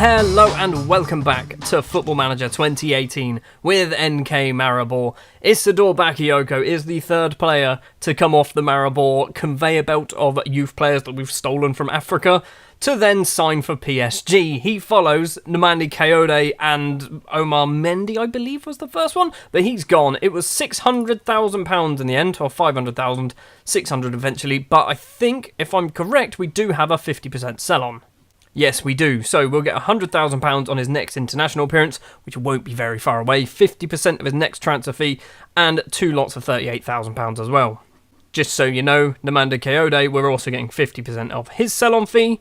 Hello and welcome back to Football Manager 2018 with NK Maribor. Isidore Bakayoko is the third player to come off the Maribor conveyor belt of youth players that we've stolen from Africa to then sign for PSG. He follows Nnamdi Kayode and Omar Mendy, I believe was the first one, but he's gone. It was £600,000 in the end, or 500,000, 600 eventually, but I think, if I'm correct, we do have a 50% sell-on. Yes, we do. So we'll get £100,000 on his next international appearance, which won't be very far away, 50% of his next transfer fee, and 2 lots of £38,000 as well. Just so you know, Nnamdi Kayode, we're also getting 50% of his sell-on fee,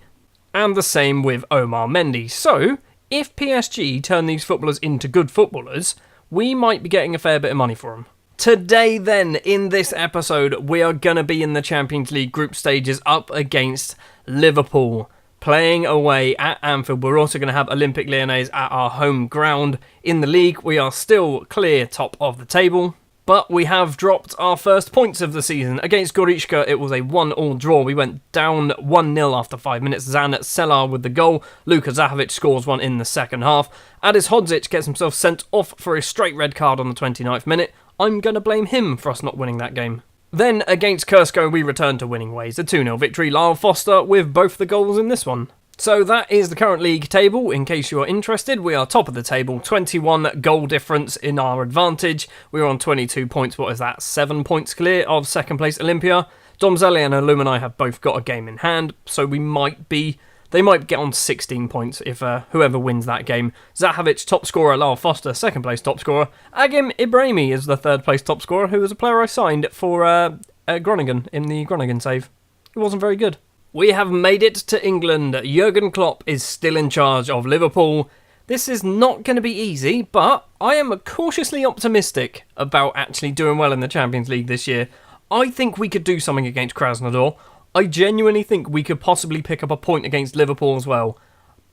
and the same with Omar Mendy. So, if PSG turn these footballers into good footballers, we might be getting a fair bit of money for them. Today then, in this episode, we are going to be in the Champions League group stages up against Liverpool. Playing away at Anfield. We're also going to have Olympique Lyonnais at our home ground. In the league, we are still clear top of the table, but we have dropped our first points of the season. Against Gorishka, it was a 1-1 draw. We went down 1-0 after 5 minutes. Zan Selar with the goal. Luka Zahovic scores one in the second half. Adis Hodzic gets himself sent off for a straight red card on the 29th minute. I'm going to blame him for us not winning that game. Then, against Kursko, we return to winning ways. A 2-0 victory. Lyle Foster with both the goals in this one. So that is the current league table. In case you are interested, we are top of the table. 21 goal difference in our advantage. We're on 22 points. What is that? 7 points clear of second place Olympia. Domzeli and Illumini have both got a game in hand. So they might get on 16 points if whoever wins that game. Zahovic, top scorer. Lyle Foster, second place top scorer. Agim Ibrahimi is the third place top scorer, who was a player I signed for Groningen in the Groningen save. He wasn't very good. We have made it to England. Jurgen Klopp is still in charge of Liverpool. This is not going to be easy, but I am cautiously optimistic about actually doing well in the Champions League this year. I think we could do something against Krasnodar. I genuinely think we could possibly pick up a point against Liverpool as well.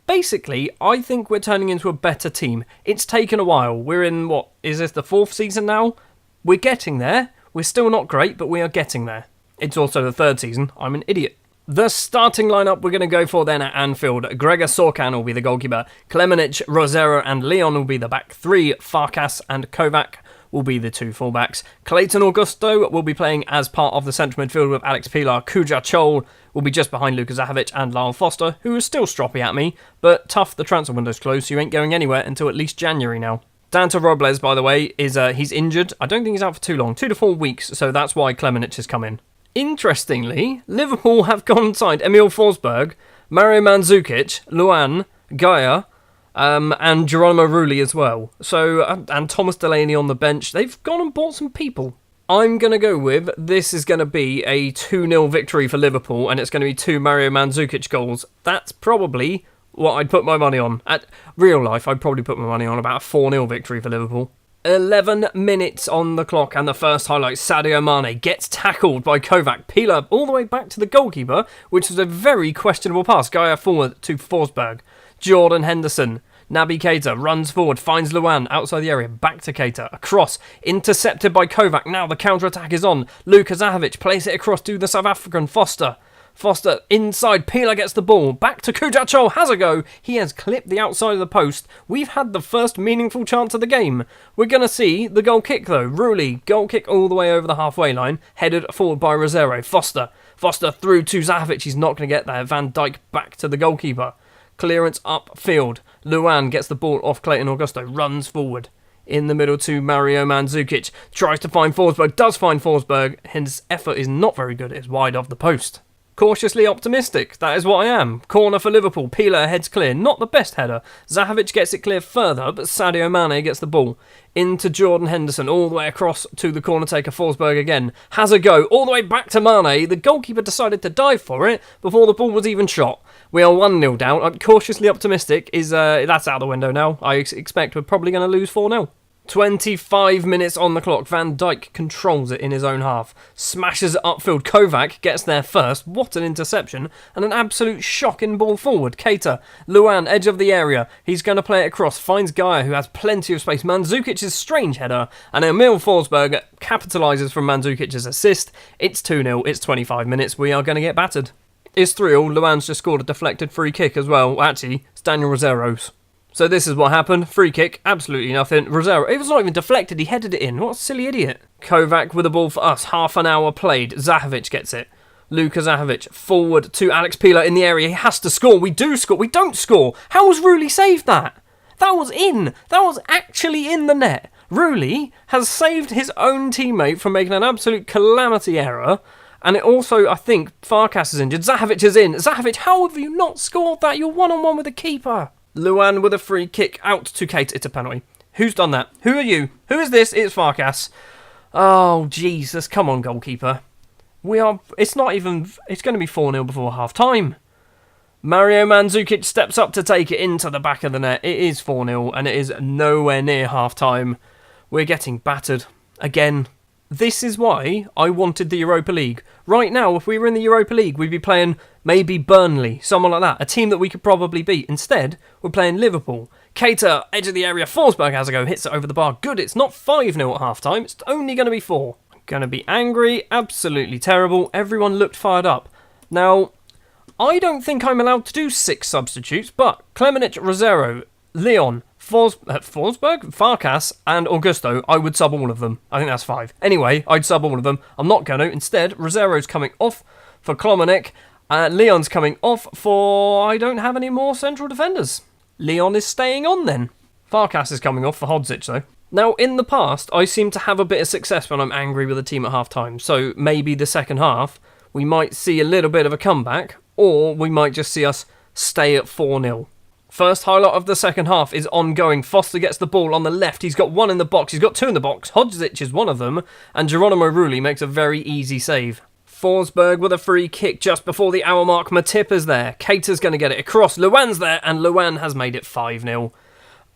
Basically, I think we're turning into a better team. It's taken a while. We're in, is this the 4th season now? We're getting there. We're still not great, but we are getting there. It's also the 3rd season. I'm an idiot. The starting lineup we're going to go for then at Anfield. Gregor Sorkan will be the goalkeeper. Klemenic, Rosero and Leon will be the back 3. Farkas and Kovac will be the 2 fullbacks. Clayton Augusto will be playing as part of the central midfield with Alex Pilar. Kuja Chol will be just behind Luka Zahovic and Lyle Foster, who is still stroppy at me, but tough, the transfer window's closed, so you ain't going anywhere until at least January now. Dante Robles, by the way, he's injured. I don't think he's out for too long, 2 to 4 weeks, so that's why Klemenic has come in. Interestingly, Liverpool have gone and signed Emil Forsberg, Mario Mandzukic, Luan, Gaia, and Geronimo Rulli as well. So, and Thomas Delaney on the bench. They've gone and bought some people. I'm going to go with, this is going to be a 2-0 victory for Liverpool, and it's going to be 2 Mario Mandzukic goals. That's probably what I'd put my money on. At real life, I'd probably put my money on about a 4-0 victory for Liverpool. 11 minutes on the clock, and the first highlight, Sadio Mane gets tackled by Kovac. Pilar all the way back to the goalkeeper, which was a very questionable pass. Gaia forward to Forsberg. Jordan Henderson. Naby Keita runs forward, finds Luan outside the area, back to Keita, across, intercepted by Kovac. Now the counter-attack is on. Luka Zahovic plays it across to the South African Foster. Foster inside, Pilar gets the ball, back to Kujachol, has a go. He has clipped the outside of the post. We've had the first meaningful chance of the game. We're going to see the goal kick though. Rulli, goal kick all the way over the halfway line, headed forward by Rosero. Foster through to Zahovic, he's not going to get there. Van Dijk back to the goalkeeper. Clearance upfield. Luan gets the ball off Clayton Augusto, runs forward. In the middle to Mario Mandzukic, tries to find Forsberg, does find Forsberg. His effort is not very good, it's wide of the post. Cautiously optimistic, that is what I am. Corner for Liverpool, Pilar heads clear, not the best header. Zahovic gets it clear further, but Sadio Mane gets the ball. Into Jordan Henderson, all the way across to the corner taker Forsberg again. Has a go, all the way back to Mane. The goalkeeper decided to dive for it before the ball was even shot. We are 1-0 down. I'm cautiously optimistic. That's out the window now. I expect we're probably going to lose 4-0. 25 minutes on the clock. Van Dijk controls it in his own half. Smashes it upfield. Kovac gets there first. What an interception. And an absolute shocking ball forward. Keita. Luan, edge of the area. He's going to play it across. Finds Gaia, who has plenty of space. Mandzukic's strange header. And Emil Forsberg capitalises from Mandzukic's assist. It's 2-0. It's 25 minutes. We are going to get battered. It's 3-all. Luan's just scored a deflected free kick as well. Actually, it's Daniel Rosero's. So this is what happened. Free kick, absolutely nothing. Rosero, it was not even deflected, he headed it in. What a silly idiot. Kovac with the ball for us. Half an hour played. Zahovic gets it. Luka Zahovic forward to Alex Pila in the area. He has to score. We do score. We don't score. How was Rulli saved that? That was in. That was actually in the net. Rulli has saved his own teammate from making an absolute calamity error. And it also, I think, Farkas is injured. Zahovic is in. Zahovic, how have you not scored that? You're one-on-one with the keeper. Luan with a free kick out to Kate. It's a penalty. Who's done that? Who are you? Who is this? It's Farkas. Oh, Jesus. Come on, goalkeeper. It's not even... It's going to be 4-0 before half-time. Mario Mandzukic steps up to take it into the back of the net. It is 4-0 and it is nowhere near half-time. We're getting battered. Again. This is why I wanted the Europa League. Right now, if we were in the Europa League, we'd be playing maybe Burnley, someone like that, a team that we could probably beat. Instead, we're playing Liverpool. Cater, edge of the area, Forsberg has a go, hits it over the bar. Good, it's not 5-0 at half-time, it's only going to be 4. Going to be angry, absolutely terrible. Everyone looked fired up. Now, I don't think I'm allowed to do 6 substitutes, but Klemenic, Rosero, Leon, Forsberg, Farkas, and Augusto, I would sub all of them. I think that's 5. Anyway, I'd sub all of them. I'm not going to. Instead, Rosero's coming off for Klemenic. Leon's coming off for... I don't have any more central defenders. Leon is staying on then. Farkas is coming off for Hodzic, though. Now, in the past, I seem to have a bit of success when I'm angry with a team at half-time. So maybe the second half, we might see a little bit of a comeback, or we might just see us stay at 4-0. First highlight of the second half is ongoing. Foster gets the ball on the left. He's got 1 in the box. He's got 2 in the box. Hodzic is one of them. And Geronimo Rulli makes a very easy save. Forsberg with a free kick just before the hour mark. Matip is there. Cater's going to get it across. Luan's there. And Luan has made it 5-0.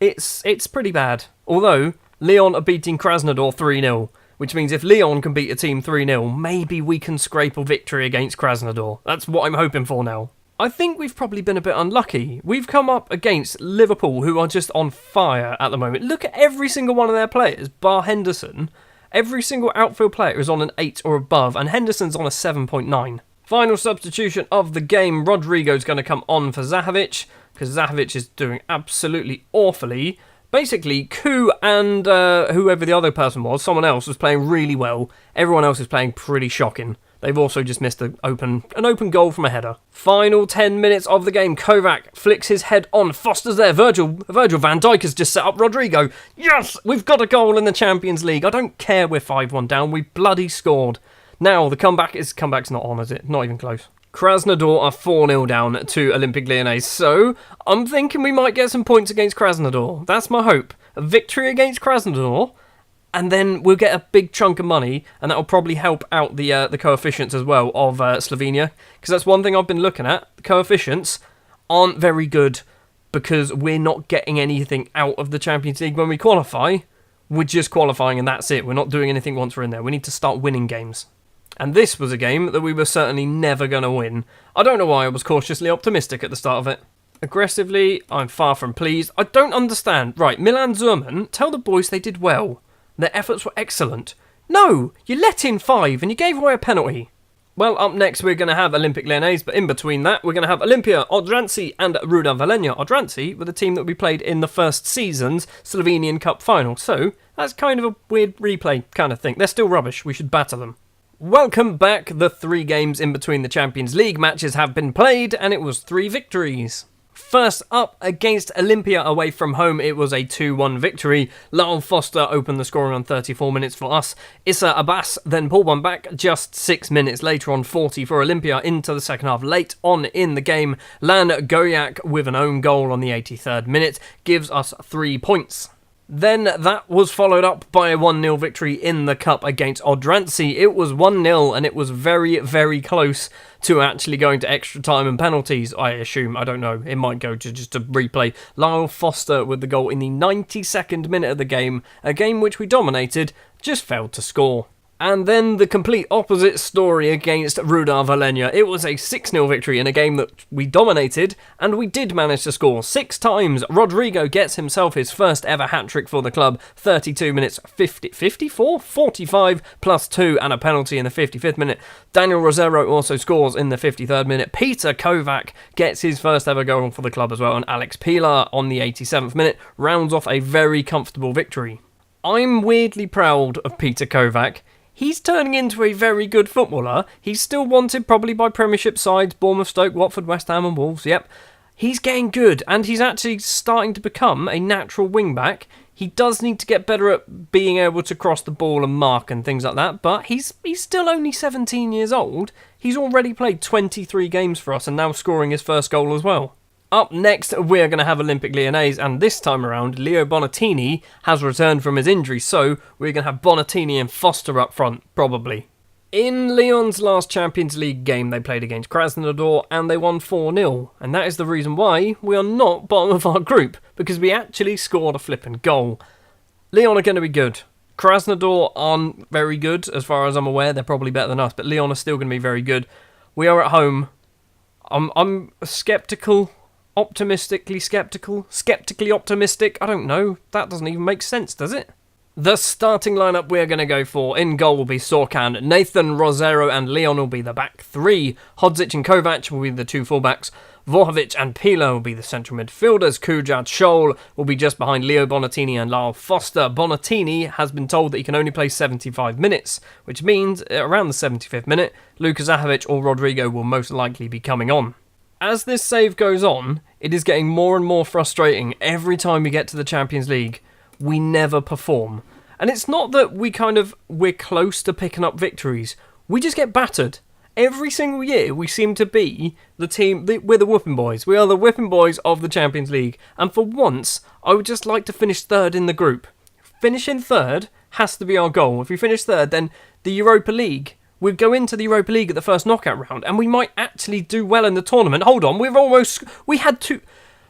It's pretty bad. Although, Lyon are beating Krasnodar 3-0. Which means if Lyon can beat a team 3-0, maybe we can scrape a victory against Krasnodar. That's what I'm hoping for now. I think we've probably been a bit unlucky. We've come up against Liverpool, who are just on fire at the moment. Look at every single one of their players, bar Henderson. Every single outfield player is on an 8 or above, and Henderson's on a 7.9. Final substitution of the game. Rodrigo's going to come on for Zahovic, because Zahovic is doing absolutely awfully. Basically, Ku and whoever the other person was, someone else, was playing really well. Everyone else is playing pretty shocking. They've also just missed an open goal from a header. Final 10 minutes of the game. Kovac flicks his head on. Foster's there. Virgil van Dijk has just set up Rodrigo. Yes! We've got a goal in the Champions League. I don't care we're 5-1 down. We bloody scored. Now, the comeback's not on, is it? Not even close. Krasnodar are 4-0 down to Olympique Lyonnais. So, I'm thinking we might get some points against Krasnodar. That's my hope. A victory against Krasnodar. And then we'll get a big chunk of money, and that will probably help out the coefficients as well of Slovenia. Because that's one thing I've been looking at. The coefficients aren't very good because we're not getting anything out of the Champions League when we qualify. We're just qualifying and that's it. We're not doing anything once we're in there. We need to start winning games. And this was a game that we were certainly never going to win. I don't know why I was cautiously optimistic at the start of it. Aggressively, I'm far from pleased. I don't understand. Right, Milan Zurman, tell the boys they did well. Their efforts were excellent. No, you let in 5 and you gave away a penalty. Well, up next we're going to have Olympique Lyonnais, but in between that we're going to have Olimpia, Odranci and Ruda Valenia. Odranci were the team that we played in the first season's Slovenian Cup final, so that's kind of a weird replay kind of thing. They're still rubbish, we should batter them. Welcome back. The 3 games in between the Champions League matches have been played and it was 3 victories. First up, against Olympia away from home, it was a 2-1 victory. Lyle Foster opened the scoring on 34 minutes for us. Issa Abbas then pulled one back just 6 minutes later on 40 for Olympia into the second half. Late on in the game, Lan Goyak with an own goal on the 83rd minute gives us 3 points. Then that was followed up by a 1-0 victory in the Cup against Odranci. It was 1-0 and it was very, very close to actually going to extra time and penalties, I assume. I don't know. It might go to just a replay. Lyle Foster with the goal in the 92nd minute of the game. A game which we dominated, just failed to score. And then the complete opposite story against Rudar Valenia. It was a 6-0 victory in a game that we dominated, and we did manage to score 6 times. Rodrigo gets himself his first ever hat-trick for the club. 32 minutes, 45 plus 2 and a penalty in the 55th minute. Daniel Rosero also scores in the 53rd minute. Peter Kovac gets his first ever goal for the club as well, and Alex Pilar on the 87th minute rounds off a very comfortable victory. I'm weirdly proud of Peter Kovac. He's turning into a very good footballer. He's still wanted probably by Premiership sides, Bournemouth, Stoke, Watford, West Ham and Wolves, yep. He's getting good, and he's actually starting to become a natural wing-back. He does need to get better at being able to cross the ball and mark and things like that, but he's still only 17 years old. He's already played 23 games for us and now scoring his first goal as well. Up next, we're going to have Olympique Lyonnais, and this time around, Leo Bonatini has returned from his injury, so we're going to have Bonatini and Foster up front, probably. In Lyon's last Champions League game, they played against Krasnodar, and they won 4-0, and that is the reason why we are not bottom of our group, because we actually scored a flipping goal. Lyon are going to be good. Krasnodar aren't very good, as far as I'm aware. They're probably better than us, but Lyon are still going to be very good. We are at home. I'm sceptical. Optimistically optimistic, I don't know. That doesn't even make sense, does it? The starting lineup we're going to go for: in goal will be Sorkan, Nathan, Rosero and Leon will be the back three, Hodzic and Kovac will be the two fullbacks, Vorhovic and Pila will be the central midfielders, Kujat Scholl will be just behind Leo Bonatini and Lyle Foster. Bonatini has been told that he can only play 75 minutes, which means around the 75th minute, Luka Zahovic or Rodrigo will most likely be coming on. As this save goes on, it is getting more and more frustrating every time we get to the Champions League. We never perform. And it's not that we're close to picking up victories. We just get battered. Every single year we seem to be the team, we're the whipping boys. We are the whipping boys of the Champions League. And for once, I would just like to finish third in the group. Finishing third has to be our goal. If we finish third, then the Europa League... we'd go into the Europa League at the first knockout round, and we might actually do well in the tournament. Hold on, we had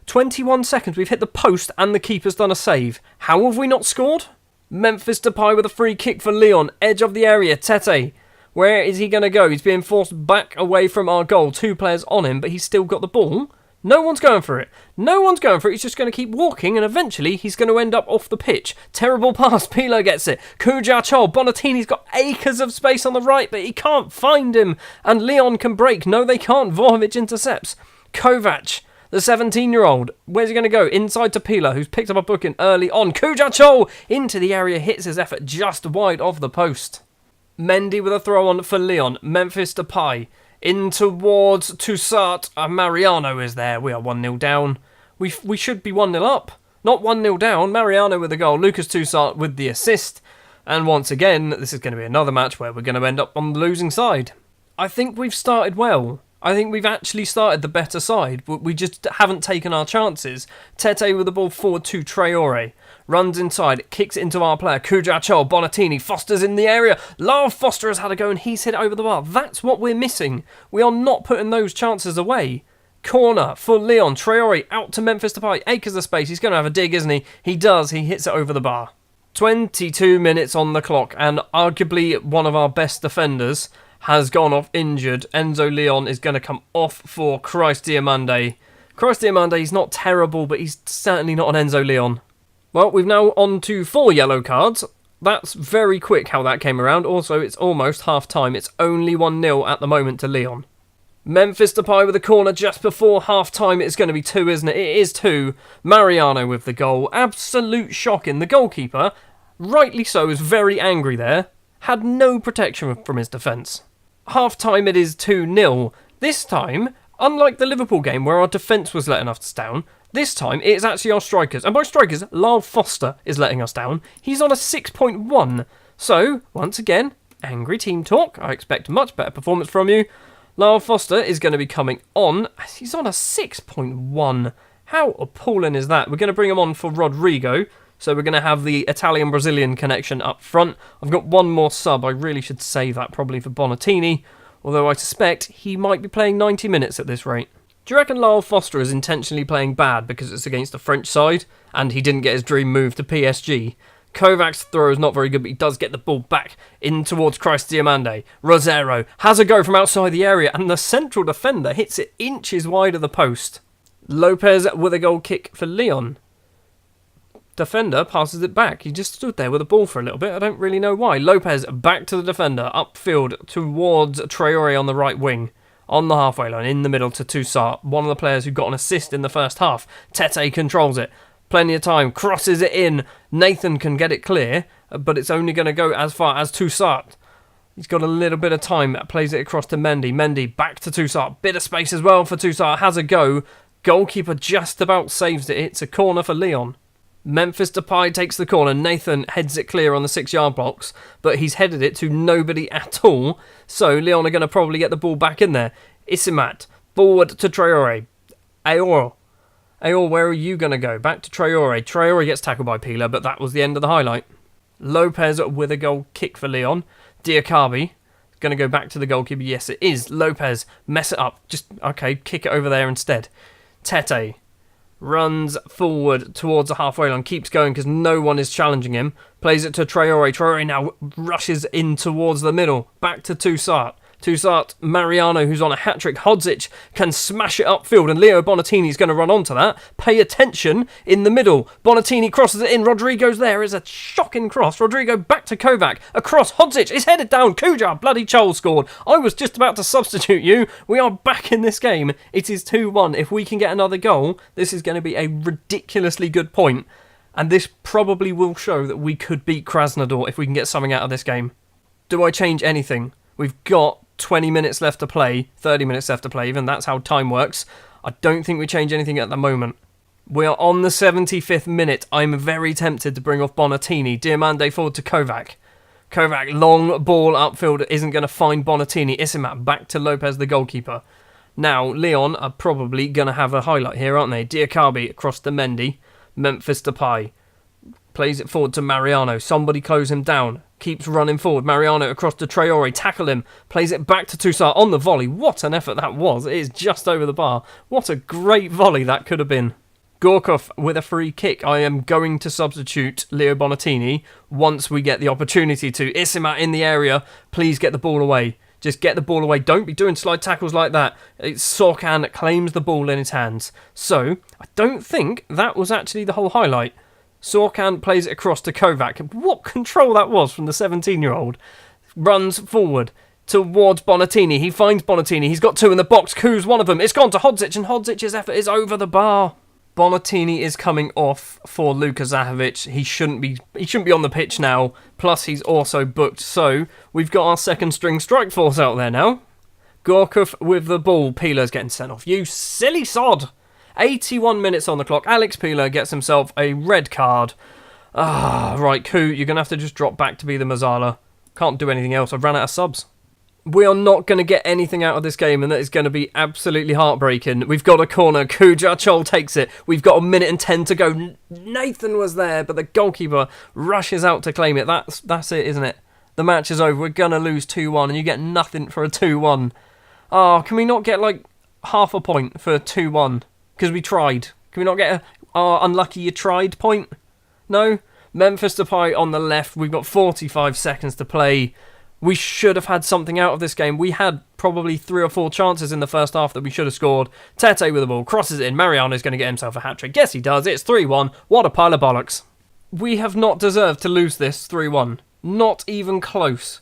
21 seconds, we've hit the post, and the keeper's done a save. How have we not scored? Memphis Depay with a free kick for Lyon, edge of the area, Tete. Where is he going to go? He's being forced back away from our goal. 2 players on him, but he's still got the ball. No one's going for it. He's just going to keep walking, and eventually he's going to end up off the pitch. Terrible pass. Pilo gets it. Kujachol. Bonatini's got acres of space on the right, but he can't find him. And Leon can break. No, they can't. Vorhovic intercepts. Kovac, the 17-year-old. Where's he going to go? Inside to Pilo, who's picked up a booking early on. Kujachol into the area. Hits his effort just wide of the post. Mendy with a throw on for Leon. Memphis Depay. In towards Toussaint, Mariano is there. We are 1-0 down. We should be 1-0 up. Not 1-0 down. Mariano with the goal. Lucas Toussaint with the assist. And once again, this is going to be another match where we're going to end up on the losing side. I think we've started well. I think we've actually started the better side, but we just haven't taken our chances. Tete with the ball forward to Traore. Runs inside, kicks it into our player, Kujachol, Bonatini, Foster's in the area. Lyle Foster has had a go and he's hit it over the bar. That's what we're missing. We are not putting those chances away. Corner for Leon, Traore out to Memphis Depay. Acres of space, he's going to have a dig, isn't he? He does, he hits it over the bar. 22 minutes on the clock, and arguably one of our best defenders has gone off injured. Enzo Leon is going to come off for Christ Diamande. Christ Diamande, he's not terrible, but he's certainly not an Enzo Leon. Well, we've now on to 4 yellow cards. That's very quick how that came around. Also, it's almost half-time. It's only 1-0 at the moment to Lyon. Memphis Depay with a corner just before half-time. It's going to be 2, isn't it? It is 2. Mariano with the goal. Absolute shocking. The goalkeeper, rightly so, is very angry there. Had no protection from his defence. Half-time it is 2-0. This time, unlike the Liverpool game where our defence was letting us down, this time, it is actually our strikers. And by strikers, Lyle Foster is letting us down. He's on a 6.1. So, once again, angry team talk. I expect a much better performance from you. Lyle Foster is going to be coming on. He's on a 6.1. How appalling is that? We're going to bring him on for Rodrigo. So we're going to have the Italian-Brazilian connection up front. I've got one more sub. I really should save that probably for Bonatini. Although I suspect he might be playing 90 minutes at this rate. Do you reckon Lyle Foster is intentionally playing bad because it's against the French side and he didn't get his dream move to PSG? Kovac's throw is not very good, but he does get the ball back in towards Christ Diamande. Rosero has a go from outside the area, and the central defender hits it inches wide of the post. Lopez with a goal kick for Lyon. Defender passes it back. He just stood there with the ball for a little bit. I don't really know why. Lopez back to the defender, upfield towards Traore on the right wing. On the halfway line, in the middle to Toussaint, one of the players who got an assist in the first half. Tete controls it. Plenty of time, crosses it in. Nathan can get it clear, but it's only going to go as far as Toussaint. He's got a little bit of time, plays it across to Mendy. Mendy back to Toussaint. Bit of space as well for Toussaint. Has a go. Goalkeeper just about saves it. It's a corner for Lyon. Memphis Depay takes the corner. Nathan heads it clear on the 6-yard box, but he's headed it to nobody at all. So Lyon are going to probably get the ball back in there. Isimat, forward to Traore. Aor, where are you going to go? Back to Traore. Traore gets tackled by Pila, but that was the end of the highlight. Lopez with a goal kick for Lyon. Diakabi going to go back to the goalkeeper. Yes, it is. Lopez, mess it up. Just, okay, kick it over there instead. Tete runs forward towards the halfway line, keeps going because no one is challenging him. Plays it to Traore. Traore now rushes in towards the middle. Back to Toussaint. Toussaint, Mariano, who's on a hat-trick. Hodzic can smash it upfield, and Leo Bonatini's going to run onto that. Pay attention in the middle. Bonatini crosses it in. Rodrigo's there. It's a shocking cross. Rodrigo back to Kovac. Across. Hodzic is headed down. Kujar, bloody Chol scored. I was just about to substitute you. We are back in this game. It is 2-1. If we can get another goal, this is going to be a ridiculously good point. And this probably will show that we could beat Krasnodar if we can get something out of this game. Do I change anything? We've got 20 minutes left to play, 30 minutes left to play, even that's how time works. I don't think we change anything at the moment. We are on the 75th minute. I'm very tempted to bring off Bonatini. Diamande forward to Kovac. Kovac, long ball upfield, isn't going to find Bonatini. Isimat back to Lopez, the goalkeeper. Now, Lyon are probably going to have a highlight here, aren't they? Diakabi across to Mendy. Memphis Depay plays it forward to Mariano. Somebody close him down. Keeps running forward. Mariano across to Traore. Tackle him. Plays it back to Toussaint on the volley. What an effort that was. It is just over the bar. What a great volley that could have been. Gorkov with a free kick. I am going to substitute Leo Bonatini once we get the opportunity to. Isimat in the area. Please get the ball away. Just get the ball away. Don't be doing slide tackles like that. It's Sorkan that claims the ball in his hands. So, I don't think that was actually the whole highlight. Sorkan plays it across to Kovac. What control that was from the 17-year-old. Runs forward towards Bonatini. He finds Bonatini. He's got two in the box. Ku's one of them. It's gone to Hodzic, and Hodzic's effort is over the bar. Bonatini is coming off for Luka Zahovic. He shouldn't be on the pitch now. Plus, he's also booked. So, we've got our second-string strike force out there now. Gorkov with the ball. Pila's getting sent off. You silly sod! 81 minutes on the clock. Alex Pila gets himself a red card. Right, Ku, you're going to have to just drop back to be the Mazzala. Can't do anything else. I've ran out of subs. We are not going to get anything out of this game, and that is going to be absolutely heartbreaking. We've got a corner. Kujar Chol takes it. We've got 1:10 to go. Nathan was there, but the goalkeeper rushes out to claim it. That's it, isn't it? The match is over. We're going to lose 2-1, and you get nothing for a 2-1. Can we not get, half a point for 2-1? Because we tried. Can we not get a unlucky you tried point? No? Memphis Depay on the left. We've got 45 seconds to play. We should have had something out of this game. We had probably 3 or 4 chances in the first half that we should have scored. Tete with the ball. Crosses it in. Mariano's going to get himself a hat-trick. Yes, he does. It's 3-1. What a pile of bollocks. We have not deserved to lose this 3-1. Not even close.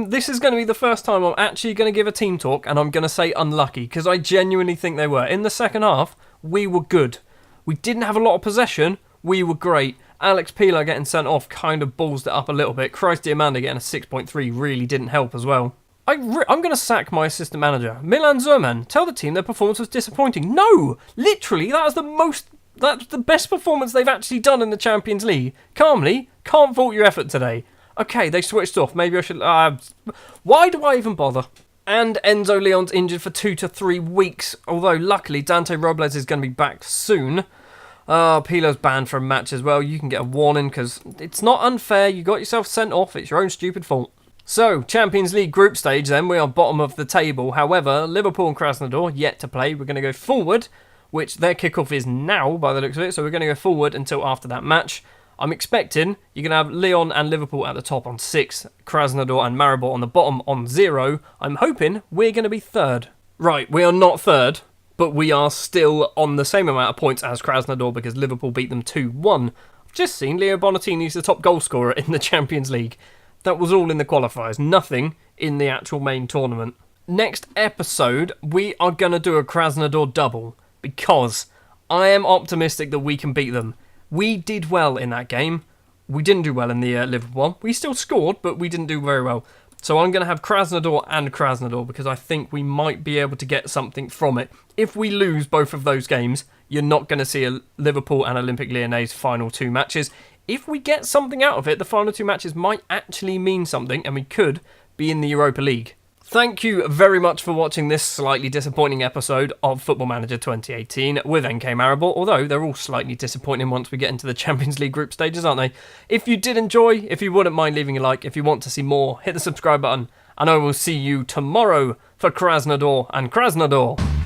This is going to be the first time I'm actually going to give a team talk, and I'm going to say unlucky, because I genuinely think they were. In the second half, we were good. We didn't have a lot of possession. We were great. Alex Pila getting sent off kind of ballsed it up a little bit. Christ Diamande getting a 6.3 really didn't help as well. I'm going to sack my assistant manager. Milan Zerman, tell the team their performance was disappointing. No! Literally, that's the best performance they've actually done in the Champions League. Calmly, can't fault your effort today. Okay, they switched off. Maybe I should... why do I even bother? And Enzo Leon's injured for 2 to 3 weeks. Although, luckily, Dante Robles is going to be back soon. Pilo's banned from a match as well. You can get a warning because it's not unfair. You got yourself sent off. It's your own stupid fault. So, Champions League group stage then. We are bottom of the table. However, Liverpool and Krasnodar yet to play. We're going to go forward, which their kickoff is now by the looks of it. So we're going to go forward until after that match. I'm expecting you're going to have Lyon and Liverpool at the top on 6, Krasnodar and Maribor on the bottom on 0. I'm hoping we're going to be third. Right, we are not third, but we are still on the same amount of points as Krasnodar because Liverpool beat them 2-1. I've just seen Leo Bonatini's the top goal scorer in the Champions League. That was all in the qualifiers, nothing in the actual main tournament. Next episode, we are going to do a Krasnodar double because I am optimistic that we can beat them. We did well in that game. We didn't do well in the Liverpool one. We still scored, but we didn't do very well. So I'm going to have Krasnodar and Krasnodar because I think we might be able to get something from it. If we lose both of those games, you're not going to see a Liverpool and Olympique Lyonnais final 2 matches. If we get something out of it, the final 2 matches might actually mean something and we could be in the Europa League. Thank you very much for watching this slightly disappointing episode of Football Manager 2018 with NK Maribor, although they're all slightly disappointing once we get into the Champions League group stages, aren't they? If you did enjoy, if you wouldn't mind leaving a like, if you want to see more, hit the subscribe button, and I will see you tomorrow for Krasnodar and Krasnodar.